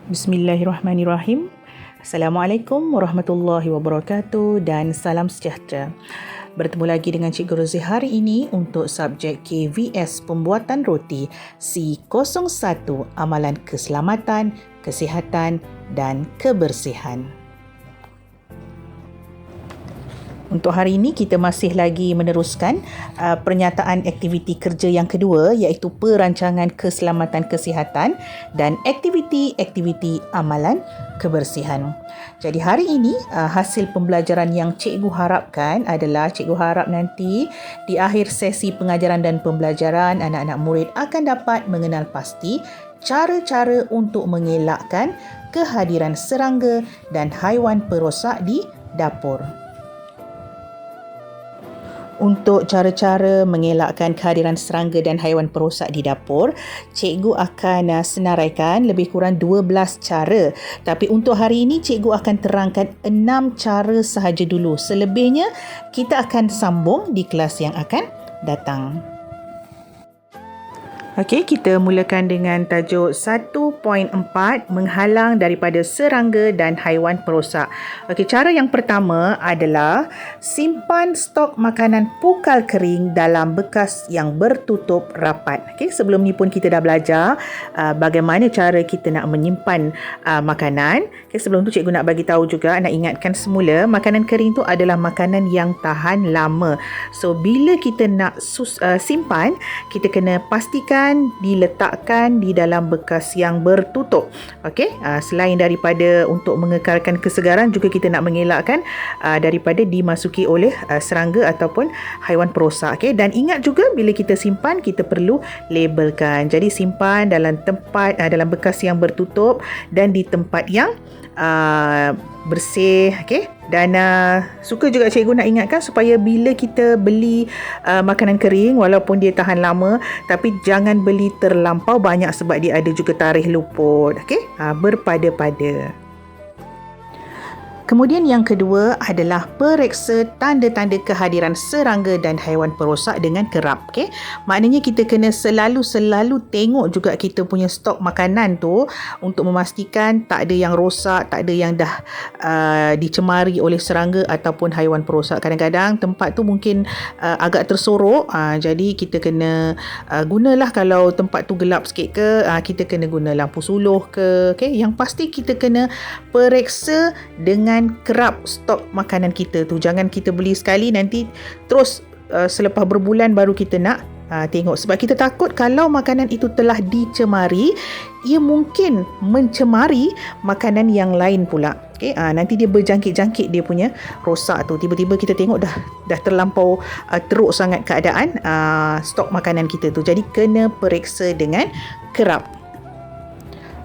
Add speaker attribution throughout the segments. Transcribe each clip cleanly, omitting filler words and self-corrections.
Speaker 1: Bismillahirrahmanirrahim. Assalamualaikum warahmatullahi wabarakatuh dan salam sejahtera. Bertemu lagi dengan Cikgu Rozi hari ini untuk subjek KVS Pembuatan Roti C01 Amalan Keselamatan, Kesihatan dan Kebersihan. Untuk hari ini kita masih lagi meneruskan pernyataan aktiviti kerja yang kedua iaitu perancangan keselamatan kesihatan dan aktiviti-aktiviti amalan kebersihan. Jadi hari ini hasil pembelajaran yang cikgu harapkan adalah cikgu harap nanti di akhir sesi pengajaran dan pembelajaran anak-anak murid akan dapat mengenal pasti cara-cara untuk mengelakkan kehadiran serangga dan haiwan perosak di dapur. Untuk cara-cara mengelakkan kehadiran serangga dan haiwan perosak di dapur, cikgu akan senaraikan lebih kurang 12 cara. Tapi untuk hari ini, cikgu akan terangkan 6 cara sahaja dulu. Selebihnya, kita akan sambung di kelas yang akan datang. Okey, kita mulakan dengan tajuk 1.4 menghalang daripada serangga dan haiwan perosak. Okey, cara yang pertama adalah simpan stok makanan pukal kering dalam bekas yang bertutup rapat. Okey, sebelum ni pun kita dah belajar bagaimana cara kita nak menyimpan makanan. Okey, sebelum tu cikgu nak bagi tahu juga, nak ingatkan semula, makanan kering tu adalah makanan yang tahan lama. So bila kita nak simpan, kita kena pastikan diletakkan di dalam bekas yang bertutup. Okey, selain daripada untuk mengekalkan kesegaran, juga kita nak mengelakkan daripada dimasuki oleh serangga ataupun haiwan perosak. Okey, dan ingat juga bila kita simpan, kita perlu labelkan. Jadi simpan dalam tempat dalam bekas yang bertutup dan di tempat yang bersih. Okey, dan suka juga cikgu nak ingatkan supaya bila kita beli makanan kering, walaupun dia tahan lama, tapi jangan beli terlampau banyak sebab dia ada juga tarikh luput. Okey, berpada-pada. Kemudian yang kedua adalah periksa tanda-tanda kehadiran serangga dan haiwan perosak dengan kerap. Okay? Maknanya kita kena selalu tengok juga kita punya stok makanan tu untuk memastikan tak ada yang rosak, tak ada yang dah dicemari oleh serangga ataupun haiwan perosak. Kadang-kadang tempat tu mungkin agak tersorok, jadi kita kena gunalah, kalau tempat tu gelap sikit ke, kita kena guna lampu suluh ke. Okay? Yang pasti kita kena periksa dengan kerap stok makanan kita tu. Jangan kita beli sekali nanti terus selepas berbulan baru kita nak tengok. Sebab kita takut kalau makanan itu telah dicemari, ia mungkin mencemari makanan yang lain pula. Okay? Nanti dia berjangkit-jangkit dia punya rosak tu. Tiba-tiba kita tengok dah terlampau teruk sangat keadaan stok makanan kita tu. Jadi kena periksa dengan kerap.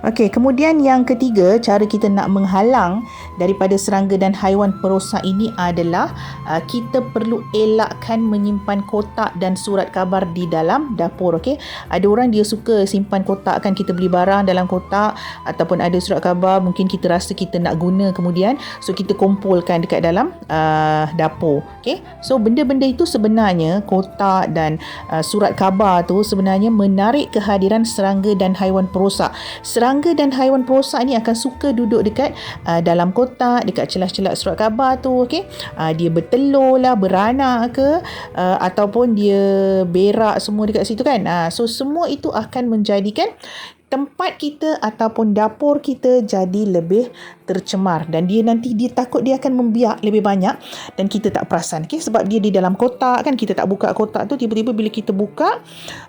Speaker 1: Okey, kemudian yang ketiga, cara kita nak menghalang daripada serangga dan haiwan perosak ini adalah kita perlu elakkan menyimpan kotak dan surat khabar di dalam dapur. Okey, ada orang dia suka simpan kotak, kan, kita beli barang dalam kotak ataupun ada surat khabar, mungkin kita rasa kita nak guna kemudian, so kita kumpulkan dekat dalam dapur. Okey, so benda-benda itu sebenarnya, kotak dan surat khabar tu sebenarnya menarik kehadiran serangga dan haiwan perosak. Serangga dan haiwan perosak ni akan suka duduk dekat dalam kotak, dekat celah-celah surat khabar tu. Okey, dia bertelur lah, beranak ke, ataupun dia berak semua dekat situ, kan. So semua itu akan menjadikan tempat kita ataupun dapur kita jadi lebih tercemar, dan dia takut dia akan membiak lebih banyak dan kita tak perasan. Okay? Sebab dia di dalam kotak, kan, kita tak buka kotak tu, tiba-tiba bila kita buka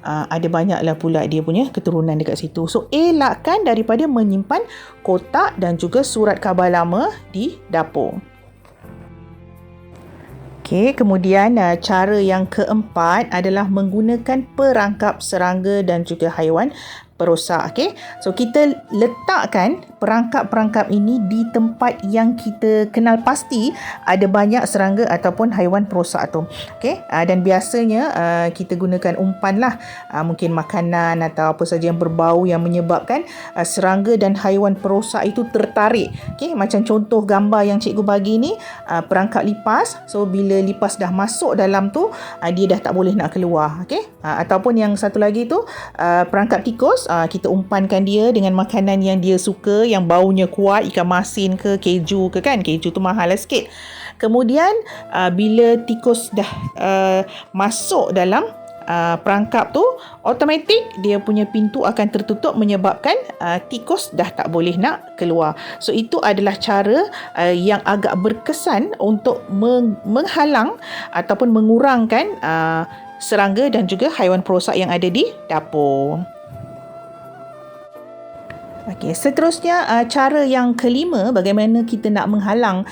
Speaker 1: ada banyaklah pula dia punya keturunan dekat situ. So elakkan daripada menyimpan kotak dan juga surat khabar lama di dapur. Okey, kemudian cara yang keempat adalah menggunakan perangkap serangga dan juga haiwan perosak. Okey, so kita letakkan perangkap-perangkap ini di tempat yang kita kenal pasti ada banyak serangga ataupun haiwan perosak tu. Okey, dan biasanya kita gunakan umpan lah, mungkin makanan atau apa saja yang berbau yang menyebabkan serangga dan haiwan perosak itu tertarik. Okey, macam contoh gambar yang cikgu bagi ni, perangkap lipas. So bila lipas dah masuk dalam tu, dia dah tak boleh nak keluar. Okey, ataupun yang satu lagi tu, perangkap tikus, kita umpankan dia dengan makanan yang dia suka, yang baunya kuat, ikan masin ke keju ke kan. Keju tu mahal lah sikit. Kemudian bila tikus dah masuk dalam perangkap tu, automatik dia punya pintu akan tertutup menyebabkan tikus dah tak boleh nak keluar. So itu adalah cara yang agak berkesan untuk menghalang ataupun mengurangkan serangga dan juga haiwan perosak yang ada di dapur. Okey, seterusnya cara yang kelima bagaimana kita nak menghalang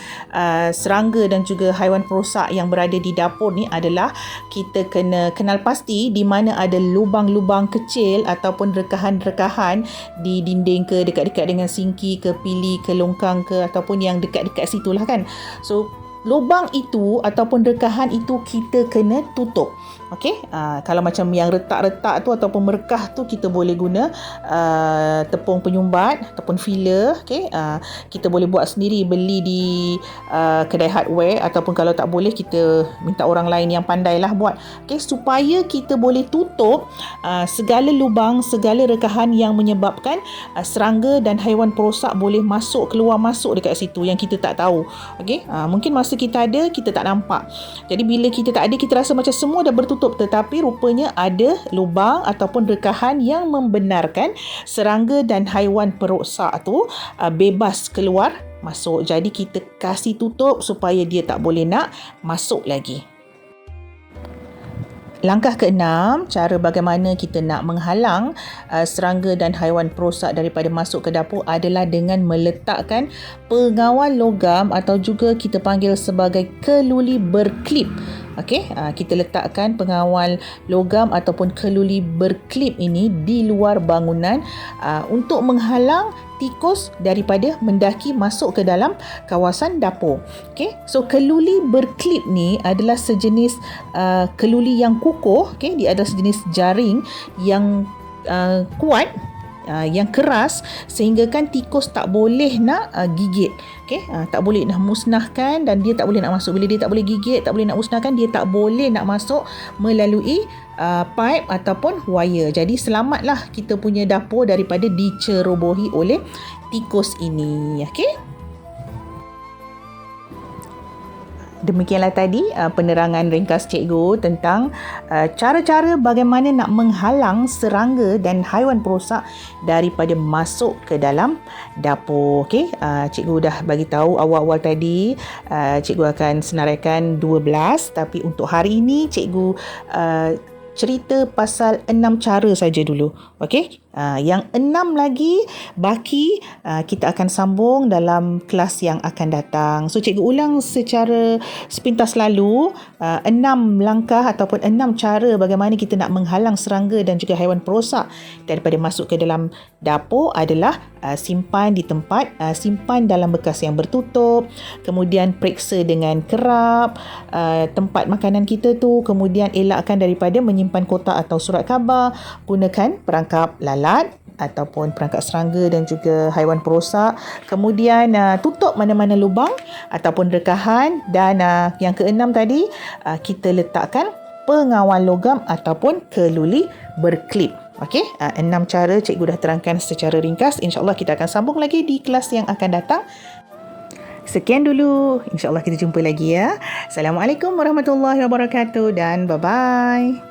Speaker 1: serangga dan juga haiwan perosak yang berada di dapur ni adalah kita kena kenal pasti di mana ada lubang-lubang kecil ataupun rekahan-rekahan di dinding ke, dekat-dekat dengan sinki ke, pili ke, longkang ke, ataupun yang dekat-dekat situlah kan. So lubang itu ataupun rekahan itu kita kena tutup. Okey, kalau macam yang retak-retak tu ataupun merekah tu, kita boleh guna tepung penyumbat ataupun filler. Okey, kita boleh buat sendiri, beli di kedai hardware, ataupun kalau tak boleh kita minta orang lain yang pandai lah buat. Okey, supaya kita boleh tutup segala lubang, segala rekahan yang menyebabkan serangga dan haiwan perosak boleh masuk, keluar masuk dekat situ yang kita tak tahu. Okey, mungkin masa kita ada, kita tak nampak. Jadi bila kita tak ada, kita rasa macam semua dah bertutup, tetapi rupanya ada lubang ataupun rekahan yang membenarkan serangga dan haiwan perosak tu bebas keluar masuk. Jadi kita kasih tutup supaya dia tak boleh nak masuk lagi. Langkah keenam, cara bagaimana kita nak menghalang serangga dan haiwan perosak daripada masuk ke dapur adalah dengan meletakkan pengawal logam atau juga kita panggil sebagai keluli berklip. Okey, kita letakkan pengawal logam ataupun keluli berklip ini di luar bangunan untuk menghalang tikus daripada mendaki masuk ke dalam kawasan dapur. Okey, so keluli berklip ni adalah sejenis keluli yang kukuh. Okey, dia adalah sejenis jaring yang kuat, yang keras, sehingga kan tikus tak boleh nak gigit. Okey, tak boleh nak musnahkan dan dia tak boleh nak masuk. Bila dia tak boleh gigit, tak boleh nak musnahkan, dia tak boleh nak masuk melalui pipe ataupun wire. Jadi selamatlah kita punya dapur daripada dicerobohi oleh tikus ini. Okey. Demikianlah tadi penerangan ringkas cikgu tentang cara-cara bagaimana nak menghalang serangga dan haiwan perosak daripada masuk ke dalam dapur. Okey, cikgu dah bagi tahu awal-awal tadi, cikgu akan senaraikan 12, tapi untuk hari ini cikgu cerita pasal 6 cara saja dulu. Okey, yang 6 lagi baki kita akan sambung dalam kelas yang akan datang. So cikgu ulang secara sepintas lalu 6 langkah ataupun 6 cara bagaimana kita nak menghalang serangga dan juga haiwan perosak daripada masuk ke dalam dapur adalah simpan di tempat, simpan dalam bekas yang bertutup, kemudian periksa dengan kerap tempat makanan kita tu, kemudian elakkan daripada menyimpan kotak atau surat khabar, gunakan perangkap lalat ataupun perangkap serangga dan juga haiwan perosak, kemudian tutup mana-mana lubang ataupun rekahan, dan yang keenam tadi kita letakkan pengawal logam ataupun keluli berklip. Okey, 6 cara cikgu dah terangkan secara ringkas. InsyaAllah kita akan sambung lagi di kelas yang akan datang. Sekian dulu. InsyaAllah kita jumpa lagi ya. Assalamualaikum warahmatullahi wabarakatuh dan bye-bye.